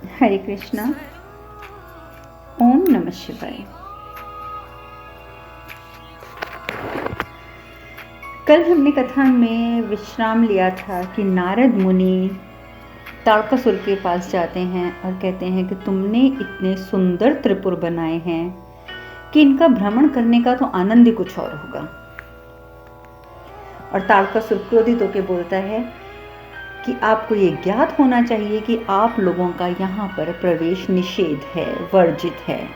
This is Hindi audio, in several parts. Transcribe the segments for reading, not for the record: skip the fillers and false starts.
हरे कृष्णा। ओम नमः शिवाय। कल हमने कथा में विश्राम लिया था कि नारद मुनि ताड़कासुर के पास जाते हैं और कहते हैं कि तुमने इतने सुंदर त्रिपुर बनाए हैं कि इनका भ्रमण करने का तो आनंद ही कुछ और होगा। और ताड़कासुर क्रोधित होकर बोलता है कि आपको ये ज्ञात होना चाहिए कि आप लोगों का यहाँ पर प्रवेश निषेध है, वर्जित है।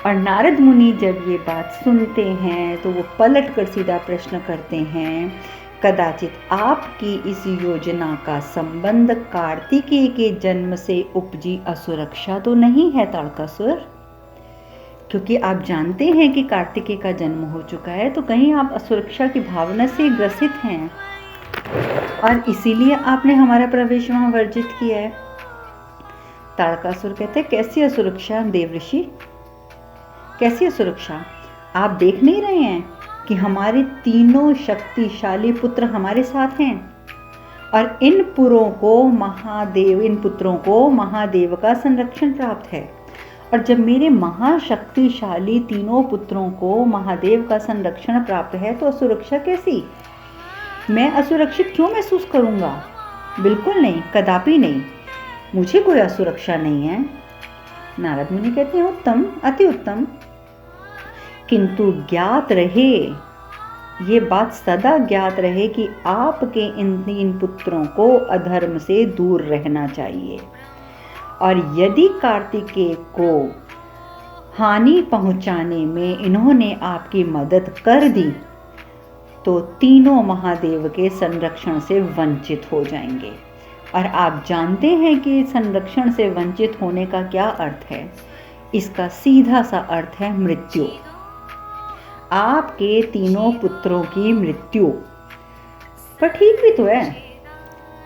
और नारद मुनि जब ये बात सुनते हैं तो वो पलट कर सीधा प्रश्न करते हैं, कदाचित आपकी इस योजना का संबंध कार्तिकेय के जन्म से उपजी असुरक्षा तो नहीं है ताड़कासुर? क्योंकि आप जानते हैं कि कार्तिकेय का जन्म हो चुका है, तो कहीं आप असुरक्षा की भावना से ग्रसित हैं और इसीलिए आपने हमारा प्रवेश वहां वर्जित किया है। ताड़कासुर कहते हैं, कैसी असुरक्षा देवऋषि, कैसी असुरक्षा? आप देख नहीं रहे हैं कि हमारे तीनों शक्तिशाली पुत्र हमारे साथ हैं और इन पुत्रों को महादेव का संरक्षण प्राप्त है। और जब मेरे महाशक्तिशाली तीनों पुत्रों को महादेव का संरक्षण प्राप्त है तो असुरक्षा कैसी? मैं असुरक्षित क्यों महसूस करूंगा? बिल्कुल नहीं, कदापि नहीं, मुझे कोई असुरक्षा नहीं है। नारद मुनि कहते हैं, उत्तम, अति उत्तम, किंतु ज्ञात रहे, ये बात सदा ज्ञात रहे कि आपके इन 3 पुत्रों को अधर्म से दूर रहना चाहिए। और यदि कार्तिकेय को हानि पहुंचाने में इन्होंने आपकी मदद कर दी तो तीनों महादेव के संरक्षण से वंचित हो जाएंगे। और आप जानते हैं कि संरक्षण से वंचित होने का क्या अर्थ है? इसका सीधा सा अर्थ है मृत्यु, आपके तीनों पुत्रों की मृत्यु। पर ठीक भी तो है,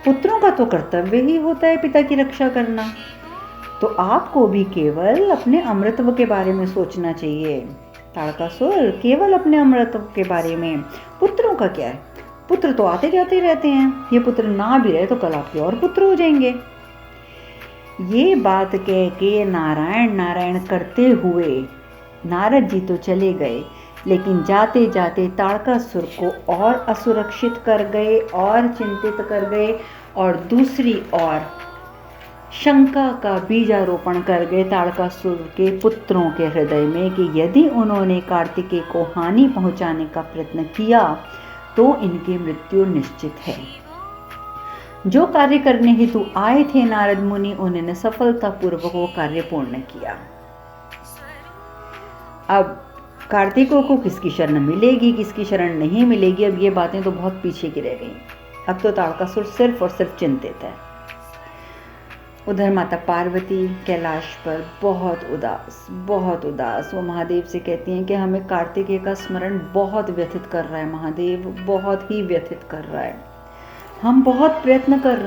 पुत्रों का तो कर्तव्य ही होता है पिता की रक्षा करना, तो आपको भी केवल अपने अमृतत्व के बारे में सोचना चाहिए। ताड़कासुर, केवल अपने अमृतत्व के बारे में, पुत्रों का क्या है? पुत्र तो आते जाते रहते हैं, ये पुत्र ना भी रहे तो कल आपके और पुत्र हो जाएंगे। ये बात कह के नारायण नारायण करते हुए नारद जी तो चले गए, लेकिन जाते जाते ताड़कासुर को और असुरक्षित कर गए और चिंतित कर गए और दूसरी ओर शंका का बीजारोपण कर गए ताड़कासुर के पुत्रों के हृदय में कि यदि उन्होंने कार्तिकेय को हानि पहुंचाने का प्रयत्न किया तो इनकी मृत्यु निश्चित है। जो कार्य करने हेतु आए थे नारद मुनि, उन्होंने सफलतापूर्वक वो कार्य पूर्ण किया। अब कार्तिकेय को किसकी शरण मिलेगी, किसकी शरण नहीं मिलेगी, अब ये बातें तो बहुत पीछे की रह गई। अब तो ताड़कासुर सिर्फ और सिर्फ चिंतित है। उधर माता पार्वती कैलाश पर बहुत उदास वो महादेव से कहती हैं कि हमें कार्तिकेय का स्मरण बहुत व्यथित कर रहा है महादेव, बहुत ही व्यथित कर रहा है। हम बहुत प्रयत्न कर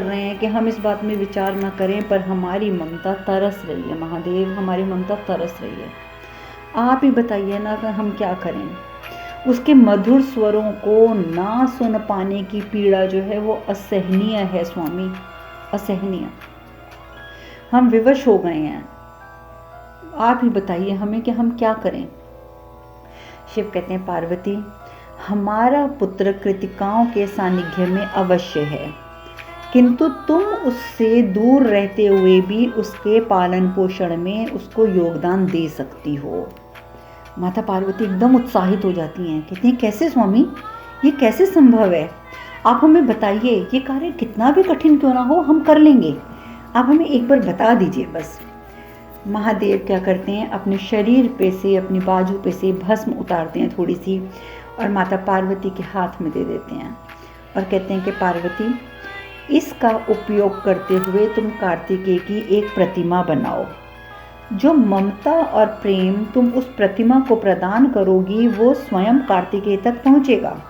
रहे हैं कि हम इस बात में विचार न करें, पर हमारी ममता तरस रही है महादेव, हमारी ममता तरस रही है। आप ही बताइए ना कि हम क्या करें। उसके मधुर स्वरों को ना सुन पाने की पीड़ा जो है वो असहनीय है स्वामी, असहनीय। हम विवश हो गए हैं, आप ही बताइए हमें कि हम क्या करें। शिव कहते हैं, पार्वती, हमारा पुत्र कृतिकाओं के सानिध्य में अवश्य है, किंतु तुम उससे दूर रहते हुए भी उसके पालन पोषण में उसको योगदान दे सकती हो। माता पार्वती एकदम उत्साहित हो जाती हैं, कहती हैं, कैसे स्वामी, ये कैसे संभव है? आप हमें बताइए, ये कार्य कितना भी कठिन क्यों ना हो, हम कर लेंगे, आप हमें एक बार बता दीजिए बस। महादेव क्या करते हैं, अपने शरीर पे से, अपनी बाजू पे से भस्म उतारते हैं थोड़ी सी और माता पार्वती के हाथ में दे देते हैं और कहते हैं कि पार्वती, इसका उपयोग करते हुए तुम कार्तिकेय की एक प्रतिमा बनाओ। जो ममता और प्रेम तुम उस प्रतिमा को प्रदान करोगी वो स्वयं कार्तिकेय तक पहुंचेगा।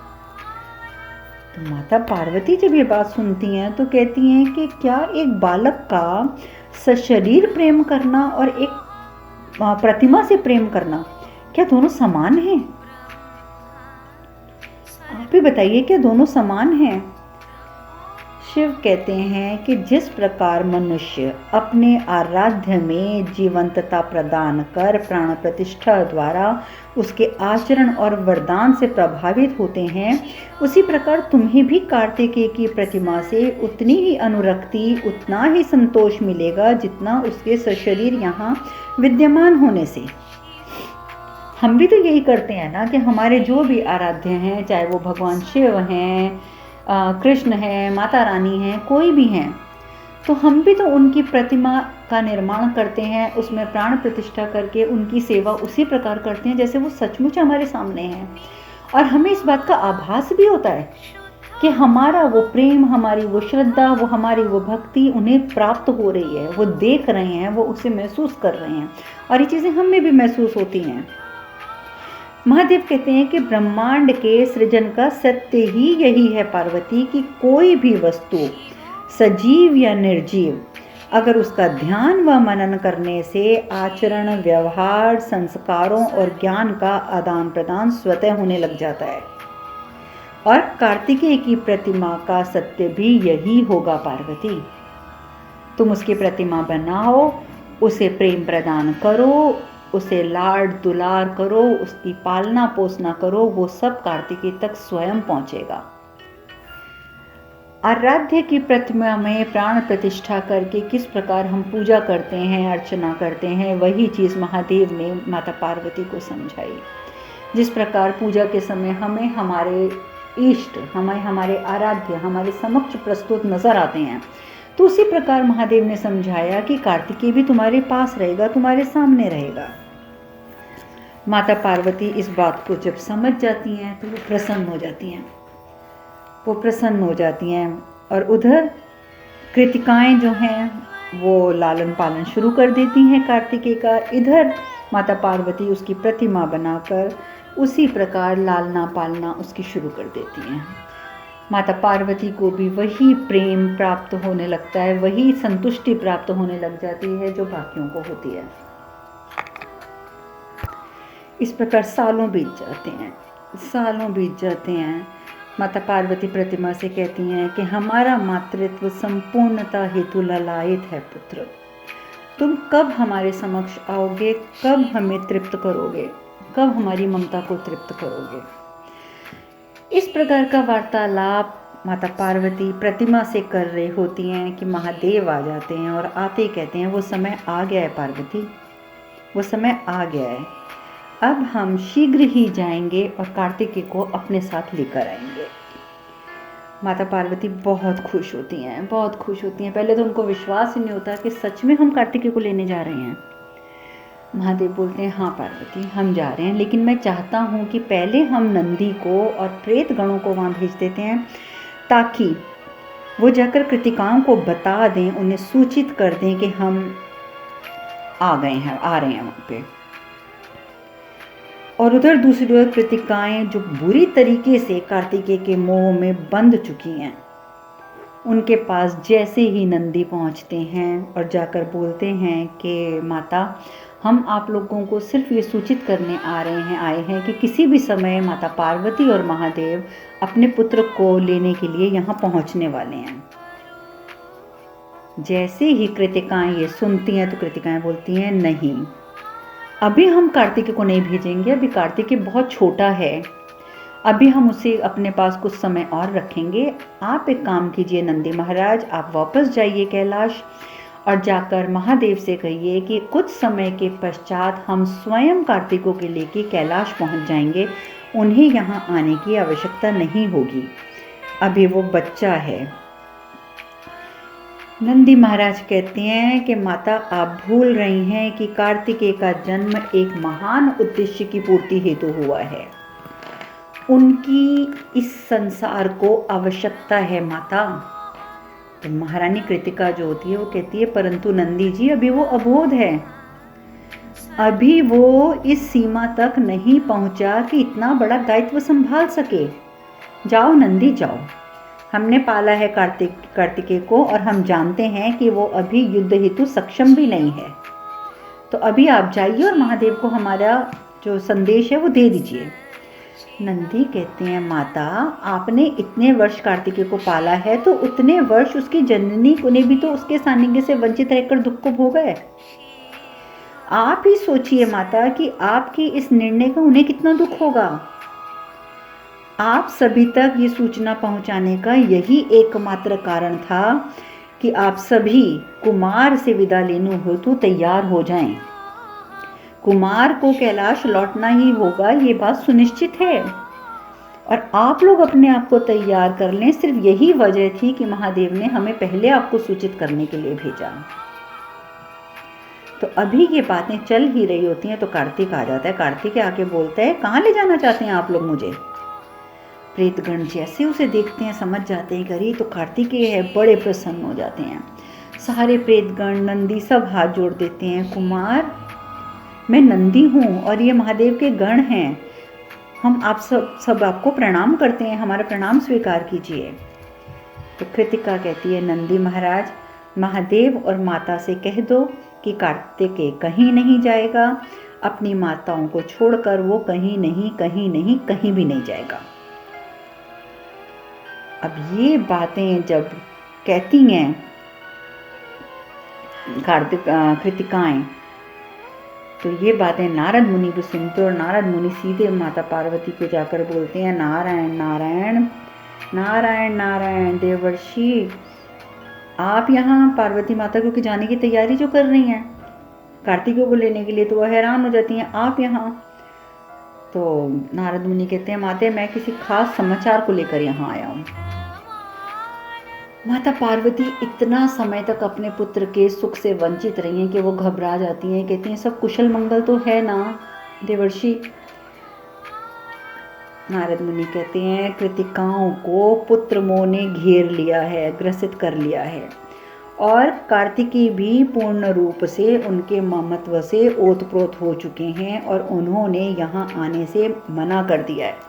तो माता पार्वती जब ये बात सुनती हैं तो कहती हैं कि क्या एक बालक का सशरीर प्रेम करना और एक प्रतिमा से प्रेम करना, क्या दोनों समान हैं? आप ही बताइए, क्या दोनों समान हैं? शिव कहते हैं कि जिस प्रकार मनुष्य अपने आराध्य में जीवंतता प्रदान कर प्राण प्रतिष्ठा द्वारा उसके आचरण और वरदान से प्रभावित होते हैं, उसी प्रकार तुम्हें भी कार्तिकेय की प्रतिमा से उतनी ही अनुरक्ति, उतना ही संतोष मिलेगा जितना उसके सशरीर यहाँ विद्यमान होने से। हम भी तो यही करते हैं ना कि हमारे जो भी आराध्य हैं, चाहे वो भगवान शिव हैं, कृष्ण है, माता रानी हैं, कोई भी हैं, तो हम भी तो उनकी प्रतिमा का निर्माण करते हैं, उसमें प्राण प्रतिष्ठा करके उनकी सेवा उसी प्रकार करते हैं जैसे वो सचमुच हमारे सामने हैं। और हमें इस बात का आभास भी होता है कि हमारा वो प्रेम, हमारी वो श्रद्धा, वो हमारी वो भक्ति उन्हें प्राप्त हो रही है, वो देख रहे हैं, वो उसे महसूस कर रहे हैं, और ये चीज़ें हमें भी महसूस होती हैं। महादेव कहते हैं कि ब्रह्मांड के सृजन का सत्य ही यही है पार्वती, कि कोई भी वस्तु सजीव या निर्जीव अगर उसका ध्यान व मनन करने से आचरण, व्यवहार, संस्कारों और ज्ञान का आदान प्रदान स्वतः होने लग जाता है। और कार्तिकेय की प्रतिमा का सत्य भी यही होगा पार्वती। तुम उसकी प्रतिमा बनाओ, उसे प्रेम प्रदान करो, उसे लाड दुलार करो, उसकी पालना पोसना करो, वो सब कार्तिकेय तक स्वयं पहुंचेगा। आराध्य की प्रतिमा में प्राण प्रतिष्ठा करके किस प्रकार हम पूजा करते हैं, अर्चना करते हैं, वही चीज़ महादेव ने माता पार्वती को समझाई। जिस प्रकार पूजा के समय हमें हमारे इष्ट, हमें हमारे आराध्य हमारे समक्ष प्रस्तुत नजर आते हैं, तो उसी प्रकार महादेव ने समझाया कि कार्तिकेय भी तुम्हारे पास रहेगा, तुम्हारे सामने रहेगा। माता पार्वती इस बात को जब समझ जाती हैं तो वो प्रसन्न हो जाती हैं, वो प्रसन्न हो जाती हैं। और उधर कृतिकाएं जो हैं वो लालन पालन शुरू कर देती हैं कार्तिकेय का। इधर माता पार्वती उसकी प्रतिमा बनाकर उसी प्रकार लालना पालना उसकी शुरू कर देती हैं। माता पार्वती को भी वही प्रेम प्राप्त होने लगता है, वही संतुष्टि प्राप्त होने लग जाती है जो बाकियों को होती है। इस प्रकार सालों बीत जाते हैं, सालों बीत जाते हैं। माता पार्वती प्रतिमा से कहती हैं कि हमारा मातृत्व संपूर्णता हेतु ललायित है पुत्र, तुम कब हमारे समक्ष आओगे, कब हमें तृप्त करोगे, कब हमारी ममता को तृप्त करोगे। इस प्रकार का वार्तालाप माता पार्वती प्रतिमा से कर रही होती हैं कि महादेव आ जाते हैं और आते ही कहते हैं वो समय आ गया है पार्वती, वो समय आ गया है, अब हम शीघ्र ही जाएंगे और कार्तिकेय को अपने साथ लेकर आएंगे। माता पार्वती बहुत खुश होती हैं, बहुत खुश होती हैं। पहले तो उनको विश्वास ही नहीं होता कि सच में हम कार्तिकेय को लेने जा रहे हैं। महादेव बोलते हैं हाँ पार्वती हम जा रहे हैं, लेकिन मैं चाहता हूँ कि पहले हम नंदी को और प्रेत गणों को वहाँ भेज देते हैं ताकि वो जाकर कृतिकाओं को बता दें, उन्हें सूचित कर दें कि हम आ गए हैं, आ रहे हैं वहाँ पे। और उधर दूसरी ओर कृतिकाएं जो बुरी तरीके से कार्तिकेय के मोह में बंध चुकी हैं, उनके पास जैसे ही नंदी पहुंचते हैं और जाकर बोलते हैं कि माता हम आप लोगों को सिर्फ ये सूचित करने आए हैं कि किसी भी समय माता पार्वती और महादेव अपने पुत्र को लेने के लिए यहाँ पहुँचने वाले हैं। जैसे ही कृतिकाएं ये सुनती हैं तो कृतिकाएं बोलती हैं नहीं, अभी हम कार्तिकेय को नहीं भेजेंगे, अभी कार्तिकेय बहुत छोटा है, अभी हम उसे अपने पास कुछ समय और रखेंगे। आप एक काम कीजिए नंदी महाराज, आप वापस जाइए कैलाश और जाकर महादेव से कहिए कि कुछ समय के पश्चात हम स्वयं कार्तिकेय को लेके कैलाश पहुंच जाएंगे, उन्हें यहाँ आने की आवश्यकता नहीं होगी, अभी वो बच्चा है। नंदी महाराज कहते हैं कि माता आप भूल रही हैं कि कार्तिकेय का जन्म एक महान उद्देश्य की पूर्ति हेतु हुआ है, उनकी इस संसार को आवश्यकता है माता। तो महारानी कृतिका जो होती है वो कहती है परंतु नंदी जी अभी वो अबोध है, अभी वो इस सीमा तक नहीं पहुंचा कि इतना बड़ा दायित्व संभाल सके। जाओ नंदी जाओ, हमने पाला है कार्तिकेय को और हम जानते हैं कि वो अभी युद्ध हेतु सक्षम भी नहीं है, तो अभी आप जाइए और महादेव को हमारा जो संदेश है वो दे दीजिए। नंदी कहते हैं, माता आपने इतने वर्ष कार्तिकेय को पाला है तो उतने वर्ष उसकी जननी को ने भी तो उसके सानिध्य से वंचित रहकर दुख को भोगा है। आप ही सोचिए माता कि आपके इस निर्णय का उन्हें कितना दुख होगा। आप सभी तक ये सूचना पहुंचाने का यही एकमात्र कारण था कि आप सभी कुमार से विदा लेने हेतु तैयार हो जाएं। कुमार को कैलाश लौटना ही होगा, ये बात सुनिश्चित है, और आप लोग अपने आप को तैयार कर लें। सिर्फ यही वजह थी कि महादेव ने हमें पहले आपको सूचित करने के लिए भेजा। तो अभी ये बातें चल ही रही होती हैं तो कार्तिक आ जाता है। कार्तिक आके बोलता है, कहाँ ले जाना चाहते हैं आप लोग मुझे? प्रेतगण जैसे उसे देखते हैं समझ जाते हैं करी तो कार्तिकेय है, बड़े प्रसन्न हो जाते हैं। सारे प्रेतगण नंदी सब हाथ जोड़ देते हैं, कुमार मैं नंदी हूँ और ये महादेव के गण हैं, हम आप सब आपको प्रणाम करते हैं, हमारा प्रणाम स्वीकार कीजिए। तो कृतिका कहती है, नंदी महाराज महादेव और माता से कह दो कि कार्तिकेय कहीं नहीं जाएगा, अपनी माताओं को छोड़कर वो कहीं भी नहीं जाएगा। अब ये बातें जब कहती हैं कृतिकाएं तो ये बातें नारद मुनि भी सुनते और नारद मुनि सीधे माता पार्वती को जाकर बोलते हैं, नारायण नारायण नारायण नारायण देवर्षि, आप यहाँ पार्वती माता को जाने की तैयारी जो कर रही हैं कार्तिकेय को लेने के लिए, तो वह हैरान हो जाती हैं, आप यहाँ? तो नारद मुनि कहते हैं, माते मैं किसी खास समाचार को लेकर यहाँ आया हूँ। माता पार्वती इतना समय तक अपने पुत्र के सुख से वंचित रही हैं कि वो घबरा जाती हैं, कहती हैं सब कुशल मंगल तो है ना देवर्षि? नारद मुनि कहते हैं, कृतिकाओं को पुत्र मोह ने घेर लिया है, ग्रसित कर लिया है, और कार्तिकेय भी पूर्ण रूप से उनके ममत्व से ओतप्रोत हो चुके हैं और उन्होंने यहाँ आने से मना कर दिया है।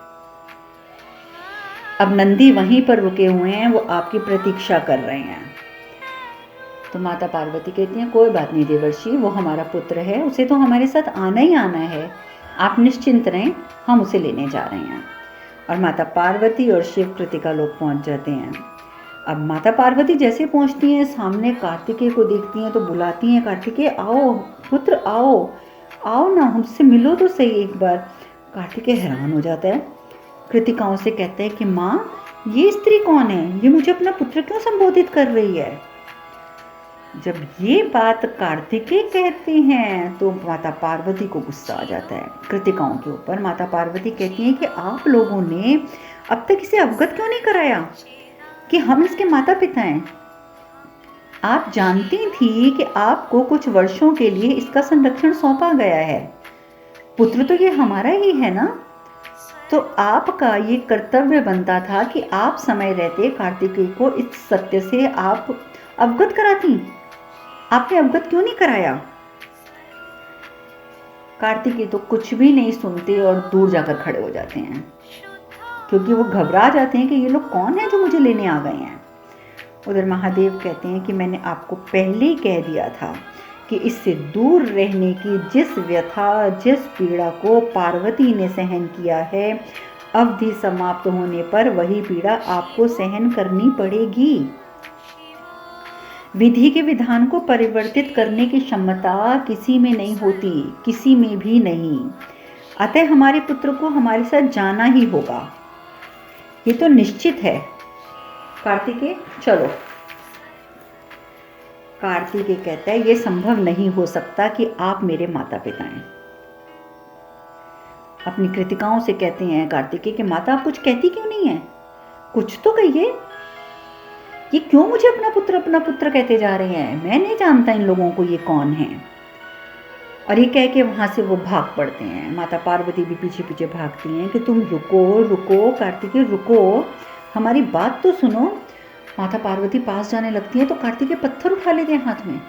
अब नंदी वहीं पर रुके हुए हैं, वो आपकी प्रतीक्षा कर रहे हैं। तो माता पार्वती कहती हैं, कोई बात नहीं देवर्षि, वो हमारा पुत्र है, उसे तो हमारे साथ आना ही आना है, आप निश्चिंत रहें, हम उसे लेने जा रहे हैं। और माता पार्वती और शिव कृतिका लोग पहुंच जाते हैं। अब माता पार्वती जैसे पहुंचती हैं, सामने कार्तिकेय को देखती हैं तो बुलाती हैं, कार्तिकेय आओ पुत्र, आओ आओ ना, हमसे मिलो तो सही एक बार। कार्तिकेय हैरान हो जाता है, कृतिकाओं से कहते हैं कि माँ ये स्त्री कौन है, ये मुझे अपना पुत्र क्यों संबोधित कर रही है? जब ये बात कार्तिकेय कहते हैं तो माता पार्वती को गुस्सा आ जाता है कृतिकाओं के ऊपर। माता पार्वती कहती हैं कि आप लोगों ने अब तक इसे अवगत क्यों नहीं कराया कि हम इसके माता पिता हैं? आप जानती थी कि आपको कुछ वर्षों के लिए इसका संरक्षण सौंपा गया है, पुत्र तो ये हमारा ही है ना, तो आपका ये कर्तव्य बनता था कि आप समय रहते कार्तिकेय को इस सत्य से आप अवगत कराती। आपने अवगत क्यों नहीं कराया? कार्तिकेय तो कुछ भी नहीं सुनते और दूर जाकर खड़े हो जाते हैं, क्योंकि वो घबरा जाते हैं कि ये लोग कौन है जो मुझे लेने आ गए हैं। उधर महादेव कहते हैं कि मैंने आपको पहले ही कह दिया था कि इससे दूर रहने की जिस व्यथा, जिस पीड़ा को पार्वती ने सहन किया है, अवधि समाप्त होने पर वही पीड़ा आपको सहन करनी पड़ेगी। विधि के विधान को परिवर्तित करने की क्षमता किसी में नहीं होती, किसी में भी नहीं। अतः हमारे पुत्र को हमारे साथ जाना ही होगा, ये तो निश्चित है। कार्तिकेय चलो। कार्तिकेय कहता है, ये संभव नहीं हो सकता कि आप मेरे माता पिता हैं। अपनी कृतिकाओं से कहते हैं कार्तिकेय कि माता आप कुछ कहती क्यों नहीं है, कुछ तो कहिए, ये क्यों मुझे अपना पुत्र कहते जा रहे हैं? मैं नहीं जानता इन लोगों को ये कौन है। और ये कह के वहां से वो भाग पड़ते हैं। माता पार्वती भी पीछे पीछे भागती हैं कि तुम रुको रुको कार्तिकेय रुको, हमारी बात तो सुनो। माता पार्वती पास जाने लगती है तो कार्तिकेय पत्थर उठा लेते हैं हाथ में,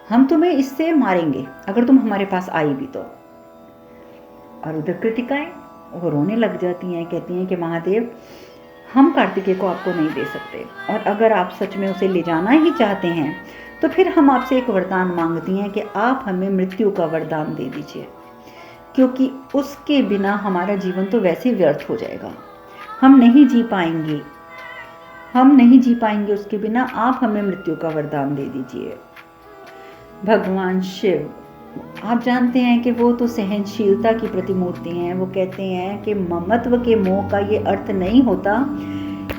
हम तुम्हें इससे मारेंगे अगर तुम हमारे पास आई भी तो। और उधर कृतिकाएं वो रोने लग जाती हैं, कहती हैं कि महादेव हम कार्तिकेय को आपको नहीं दे सकते, और अगर आप सच में उसे ले जाना ही चाहते हैं तो फिर हम आपसे एक वरदान मांगती हैं कि आप हमें मृत्यु का वरदान दे दीजिए, क्योंकि उसके बिना हमारा जीवन तो वैसे व्यर्थ हो जाएगा। हम नहीं जी पाएंगे, हम नहीं जी पाएंगे उसके बिना। आप हमें मृत्यु का वरदान दे दीजिए। भगवान शिव, आप जानते हैं कि वो तो सहनशीलता की प्रतिमूर्ति हैं। वो कहते हैं कि ममत्व के मोह का ये अर्थ नहीं होता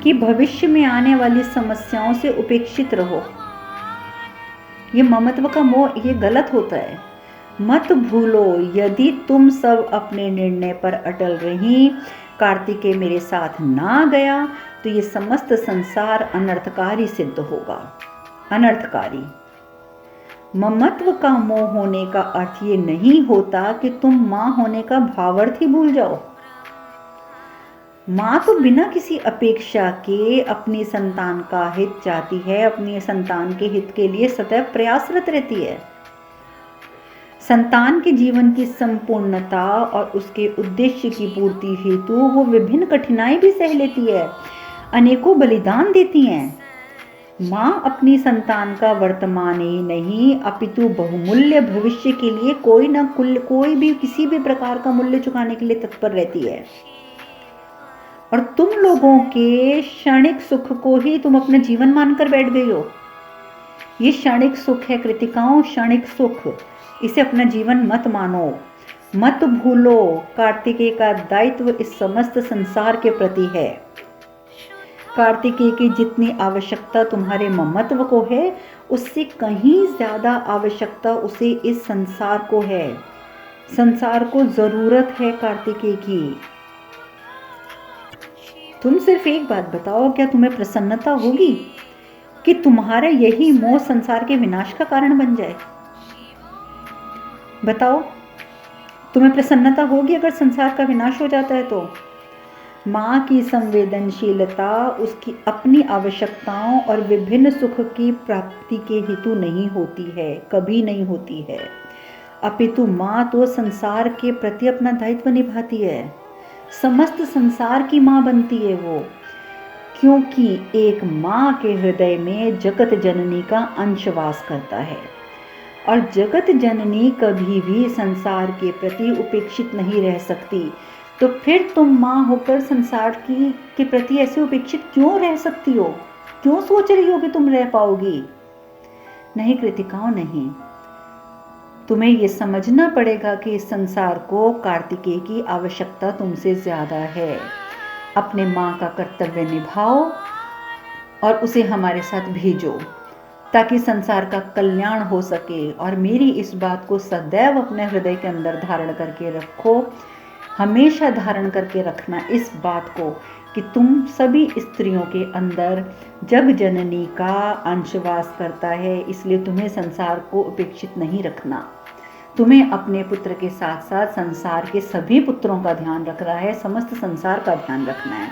कि भविष्य में आने वाली समस्याओं से उपेक्षित रहो। ये ममत्व का मोह, ये गलत होता है। मत भूलो, यदि तुम सब अपने निर्णय पर अटल रही, कार्तिकेय मेरे साथ ना गया, तो ये समस्त संसार अनर्थकारी सिद्ध होगा। अनर्थकारी। ममत्व का मोह होने का अर्थ ये नहीं होता कि तुम मां होने का भावार्थ ही भूल जाओ। माँ तो बिना किसी अपेक्षा के अपनी संतान का हित चाहती है, अपनी संतान के हित के लिए सदैव प्रयासरत रहती है। संतान के जीवन की संपूर्णता और उसके उद्देश्य की पूर्ति हेतु वो विभिन्न कठिनाई भी सह लेती है, अनेकों बलिदान देती हैं। माँ अपनी संतान का वर्तमान ही नहीं अपितु बहुमूल्य भविष्य के लिए कोई भी किसी भी प्रकार का मूल्य चुकाने के लिए तत्पर रहती है। और तुम लोगों के क्षणिक सुख को ही तुम अपना जीवन मानकर बैठ गई हो। ये क्षणिक सुख है कृतिकाओं, क्षणिक सुख। इसे अपना जीवन मत मानो, मत भूलो। कार्तिकेय का दायित्व इस समस्त संसार के प्रति है। कार्तिकेय की जितनी आवश्यकता तुम्हारे ममत्व को है, उससे कहीं ज्यादा आवश्यकता उसे इस संसार को है। संसार को जरूरत है कार्तिकेय की। तुम सिर्फ एक बात बताओ, क्या तुम्हें प्रसन्नता होगी कि तुम्हारा यही मोह संसार के विनाश का कारण बन जाए? बताओ, तुम्हें प्रसन्नता होगी अगर संसार का विनाश हो जाता है तो? माँ की संवेदनशीलता उसकी अपनी आवश्यकताओं और विभिन्न सुख की प्राप्ति के हेतु नहीं होती है, कभी नहीं होती है। अपितु माँ तो संसार के प्रति अपना दायित्व निभाती है, समस्त संसार की माँ बनती है वो, क्योंकि एक माँ के हृदय में जगत जननी का अंश वास करता है। और जगत जननी कभी भी संसार के प्रति उपेक्षित नहीं रह सकती। तो फिर तुम माँ होकर संसार के प्रति ऐसे उपेक्षित क्यों रह सकती हो? क्यों सोच रही हो कि तुम रह पाओगी? नहीं कृतिकाओं, नहीं। तुम्हें ये समझना पड़ेगा कि इस संसार को कार्तिकेय की आवश्यकता तुमसे ज्यादा है। अपने माँ का कर्तव्य निभाओ और उसे हमारे साथ भेजो ताकि संसार का कल्याण हो सके। और मेरी इस बात को सदैव अपने हृदय के अंदर धारण करके रखो, हमेशा धारण करके रखना इस बात को कि तुम सभी स्त्रियों के अंदर जग जननी का अंशवास करता है, इसलिए तुम्हें संसार को उपेक्षित नहीं रखना। तुम्हें अपने पुत्र के साथ साथ संसार के सभी पुत्रों का ध्यान रखना है, समस्त संसार का ध्यान रखना है।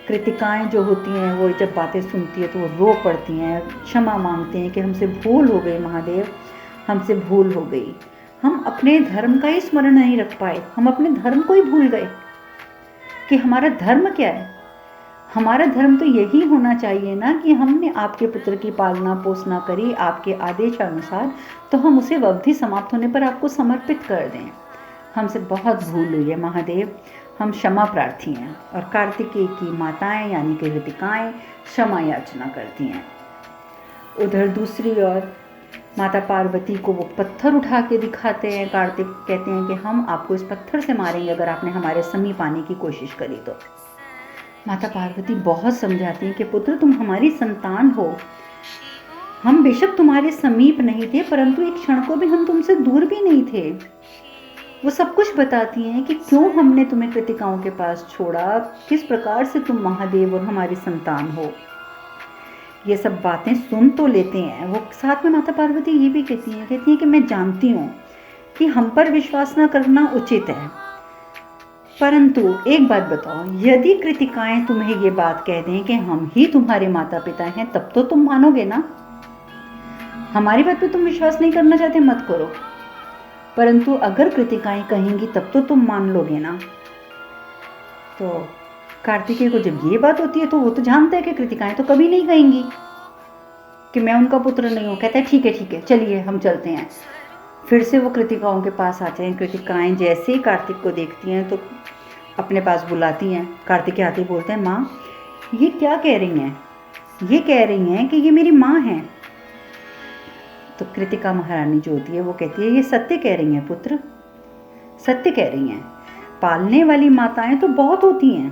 कृतिकाएं जो होती हैं वो जब बातें सुनती है तो वो रो पड़ती हैं, क्षमा मांगते हैं कि हमसे भूल हो गई महादेव, हमसे भूल हो गई। हम अपने धर्म का ही स्मरण नहीं रख पाए, हम अपने धर्म को ही भूल गए कि हमारा धर्म क्या है। हमारा धर्म तो यही होना चाहिए ना कि हमने आपके पुत्र की पालना पोषणा करी आपके आदेशानुसार, तो हम उसे अवधि समाप्त होने पर आपको समर्पित कर दें। हमसे बहुत भूल हुई है महादेव, हम क्षमा प्रार्थी हैं। और कार्तिकेय की माताएं यानी कि कृतिकाएं क्षमा याचना करती हैं। उधर दूसरी ओर माता पार्वती को वो पत्थर उठा के दिखाते हैं। कार्तिक कहते हैं कि हम आपको इस पत्थर से मारेंगे अगर आपने हमारे समीप आने की कोशिश करी तो। माता पार्वती बहुत समझाती हैं कि पुत्र तुम हमारी संतान हो, हम बेशक तुम्हारे समीप नहीं थे परंतु एक क्षण को भी हम तुमसे दूर भी नहीं थे। वो सब कुछ बताती हैं कि क्यों हमने तुम्हें कृतिकाओं के पास छोड़ा, किस प्रकार से तुम महादेव और हमारी संतान हो। ये सब बातें सुन तो लेते हैं। वो साथ में माता पार्वती ये भी कहती हैं कि मैं जानती हूँ कि हम पर विश्वास न करना उचित है, परंतु एक बात बताओ, यदि कृतिकाएं तुम्हें ये बात कह दें कि हम ही तुम्हारे माता पिता हैं, तब तो तुम मानोगे ना। हमारी बात पे तुम विश्वास नहीं करना चाहते, मत करो, परंतु अगर कृतिकाएं कहेंगी तब तो तुम मान लोगे ना। तो कार्तिकेय को जब ये बात होती है तो वो तो जानता है कि कृतिकाएं तो कभी नहीं कहेंगी कि मैं उनका पुत्र नहीं हूं। कहता है ठीक है चलिए हम चलते हैं। फिर से वो कृतिकाओं के पास आते हैं। कृतिकाएं जैसे ही कार्तिक को देखती हैं तो अपने पास बुलाती हैं। कार्तिक के आते ही बोलते हैं, माँ ये क्या कह रही हैं? ये कह रही हैं कि ये मेरी माँ हैं। तो कृतिका महारानी जो होती है वो कहती है, ये सत्य कह रही हैं पुत्र, सत्य कह रही हैं। पालने वाली माताएं तो बहुत होती हैं,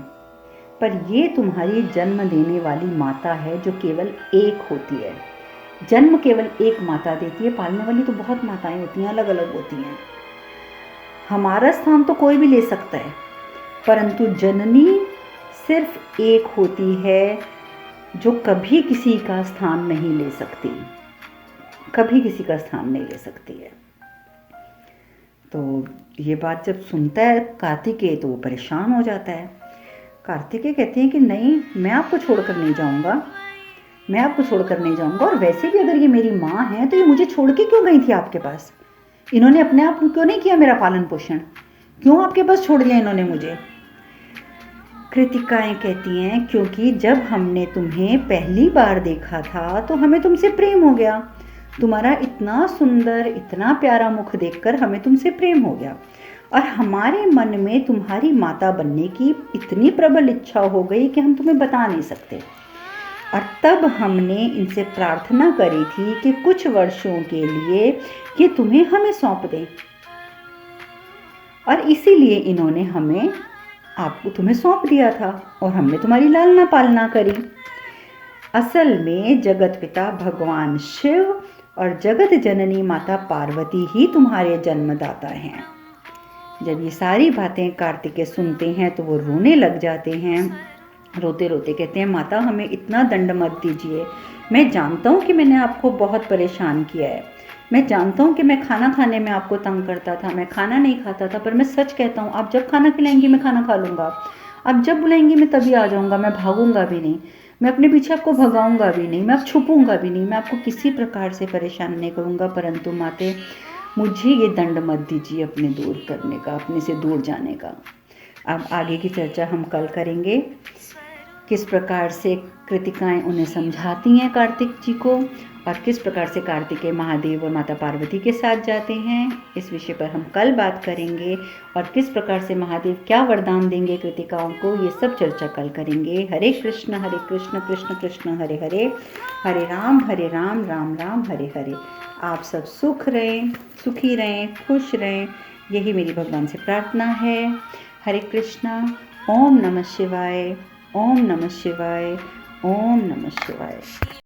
पर ये तुम्हारी जन्म देने वाली माता है जो केवल एक होती है। जन्म केवल एक माता देती है, पालने वाली तो बहुत माताएं होती हैं, अलग अलग होती हैं। हमारा स्थान तो कोई भी ले सकता है, परंतु जननी सिर्फ एक होती है जो कभी किसी का स्थान नहीं ले सकती, कभी किसी का स्थान नहीं ले सकती है। तो ये बात जब सुनता है कार्तिकेय तो वो परेशान हो जाता है। कार्तिकेय कहते हैं कि नहीं, मैं आपको छोड़कर नहीं जाऊंगा, मैं आपको छोड़कर नहीं जाऊंगा। और वैसे भी अगर ये मेरी माँ है तो ये मुझे छोड़ के क्यों गई थी आपके पास? इन्होंने अपने आप क्यों नहीं किया मेरा पालन पोषण? क्यों आपके पास छोड़ दिया इन्होंने मुझे? कृतिकाएं कहती हैं, क्योंकि जब हमने तुम्हें पहली बार देखा था तो हमें तुमसे प्रेम हो गया। तुम्हारा इतना सुंदर, इतना प्यारा मुख देखकर हमें तुमसे प्रेम हो गया, और हमारे मन में तुम्हारी माता बनने की इतनी प्रबल इच्छा हो गई कि हम तुम्हें बता नहीं सकते। और तब हमने इनसे प्रार्थना करी थी कि कुछ वर्षों के लिए ये तुम्हें हमें सौंप दें, और इसीलिए इन्होंने हमें आपको तुम्हें सौंप दिया था, और हमने तुम्हारी लालना पालना करी। असल में जगत पिता भगवान शिव और जगत जननी माता पार्वती ही तुम्हारे जन्मदाता हैं। जब ये सारी बातें कार्तिकेय सुनते हैं तो वो रोने लग जाते हैं। रोते रोते कहते हैं, माता हमें इतना दंड मत दीजिए। मैं जानता हूँ कि मैंने आपको बहुत परेशान किया है, मैं जानता हूँ कि मैं खाना खाने में आपको तंग करता था, मैं खाना नहीं खाता था, पर मैं सच कहता हूँ, आप जब खाना खिलाएंगी मैं खाना खा लूँगा, आप जब बुलाएंगी मैं तभी आ जाऊँगा, मैं भागूंगा भी नहीं, मैं अपने पीछे आपको भगाऊंगा भी नहीं, मैं अब छुपूंगा भी नहीं, मैं आपको किसी प्रकार से परेशान नहीं करूँगा। परंतु माते मुझे ये दंड मत दीजिए अपने दूर करने का, अपने से दूर जाने का। अब आगे की चर्चा हम कल करेंगे, किस प्रकार से कृतिकाएं उन्हें समझाती हैं कार्तिक जी को, और किस प्रकार से कार्तिकेय महादेव और माता पार्वती के साथ जाते हैं, इस विषय पर हम कल बात करेंगे। और किस प्रकार से महादेव क्या वरदान देंगे कृतिकाओं को, ये सब चर्चा कल करेंगे। हरे कृष्ण कृष्ण कृष्ण हरे हरे, हरे राम राम राम हरे हरे। आप सब सुख रहें, सुखी रहें, खुश रहें, यही मेरी भगवान से प्रार्थना है। हरे कृष्णा। ओम नमः शिवाय, ओम नमः शिवाय, ओम नमः शिवाय।